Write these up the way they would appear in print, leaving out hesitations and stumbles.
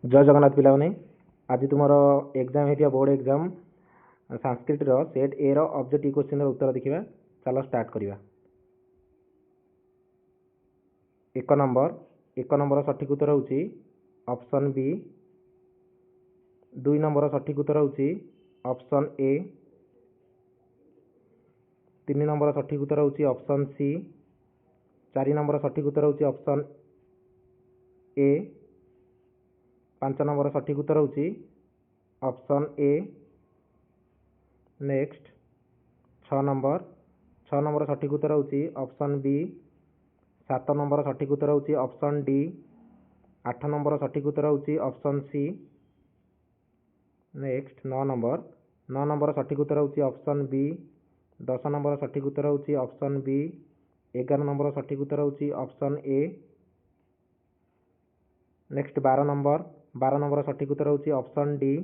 जय जगन्नाथ पिलाने आज तुम एग्जाम है board exam Sanskrit set A objective question उत्तर देखा। चलो स्टार्ट करवा। एक नंबर सठिक उत्तर होची ऑप्शन बी। दुई नंबर सठिक उत्तर होची ऑप्शन ए। तीन नंबर सठिक उत्तर होची ऑप्शन सी। चार नंबर सठिक उत्तर होची ऑप्शन ए। 5 नंबर सठिक उत्तर होची ऑप्शन ए। नेक्स्ट 6 नंबर सठिक उत्तर होची ऑप्शन बी। 7 नंबर सठिक उत्तर होची ऑप्शन डी। 8 नंबर सठिक उत्तर होची ऑप्शन सी। नेक्स्ट 9 नंबर सठिक उत्तर होची ऑप्शन बी। 10 नंबर सठिक उत्तर होची ऑप्शन बी। 11 नंबर सठिक उत्तर होची ऑप्शन ए। नेक्स्ट 12 नंबर सठिक उत्तर होची ऑप्शन डी।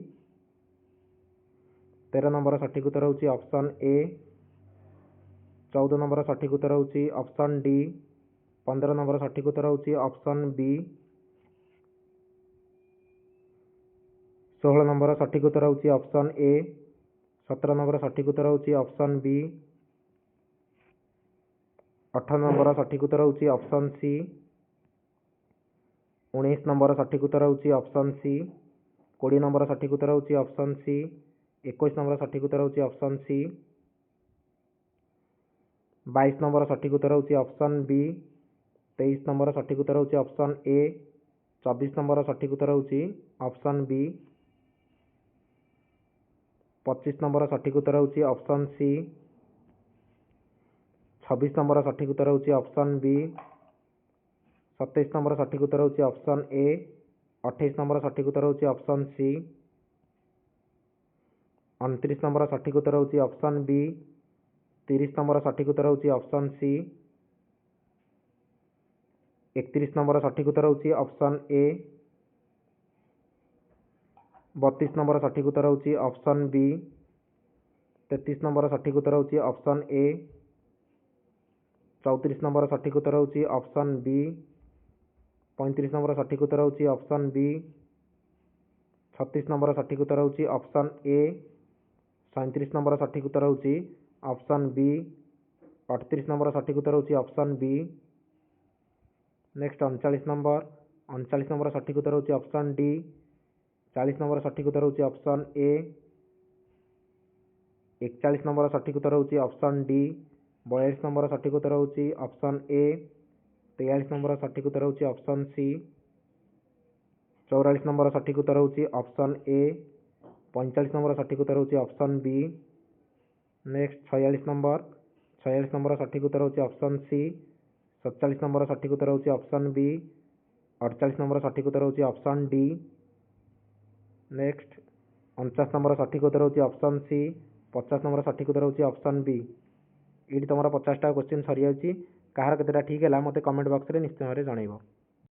13 नंबर सठिक उत्तर होची ऑप्शन ए। 14 नंबर सठिक उत्तर होची ऑप्शन डी। 15 नंबर सठिक उत्तर होची ऑप्शन बी। 16 नंबर सठिक उत्तर होची ऑप्शन ए। 17 नंबर सठिक उत्तर होची ऑप्शन बी। 18 नंबर सठिक उत्तर होची ऑप्शन सी। 19 नंबर सठिक उत्तर होची ऑप्शन सी। 20 नंबर सठिक उत्तर होची ऑप्शन सी। 21 नंबर सठिक उत्तर होची ऑप्शन सी। 22 नंबर सठिक उत्तर होची ऑप्शन बी। 23 नंबर सठिक उत्तर होची ऑप्शन ए। 24 नंबर सठिक उत्तर होची ऑप्शन बी। 25 नंबर सठिक उत्तर होची ऑप्शन सी। 26 नंबर सठिक उत्तर होची ऑप्शन बी। 27 नंबर सठिक उत्तर होची ऑप्शन ए। 28 नंबर सठिक उत्तर होची ऑप्शन सी। 29 नंबर सठिक उत्तर होची ऑप्शन बी। 30 नंबर सठिक उत्तर होची ऑप्शन सी। 31 नंबर सठिक उत्तर होची ऑप्शन ए। 32 नंबर सठिक उत्तर होची ऑप्शन बी। 33 नंबर सठिक उत्तर होची ऑप्शन ए। 34 नंबर सठिक उत्तर होची ऑप्शन बी। 35 नंबर सठिक उत्तर होची ऑप्शन बी। 36 नंबर सठिक उत्तर होची ऑप्शन ए। 37 नंबर सठिक उत्तर होची ऑप्शन बी। 38 नंबर सठिक उत्तर होची ऑप्शन बी। नेक्स्ट 39 नंबर सठिक उत्तर होची ऑप्शन डी। 40 नंबर सठिक उत्तर होची ऑप्शन ए। 41 नंबर सठिक उत्तर होची ऑप्शन डी। 42 नंबर सठिक उत्तर होची ऑप्शन ए। 43 नंबर सठिक उत्तर होची ऑप्शन सी। 44 नंबर सठिक उत्तर होची ऑप्शन ए। 45 नंबर सठिक उत्तर होची ऑप्शन बी। नेक्स्ट 46 नंबर सठिक उत्तर होची ऑप्शन सी। 47 नंबर सठिक उत्तर होची ऑप्शन बी। 48 नंबर सठिक उत्तर होची ऑप्शन डी। नेक्स्ट 49 नंबर सठिक उत्तर होची ऑप्शन सी। 50 नंबर सठिक उत्तर होची ऑप्शन बी। ये तुम 50टा क्वेश्चन सरी जाऊँगी। कहार केतेटा ठीक है मत कमेंट बॉक्स में निश्चित भाव में जनइब।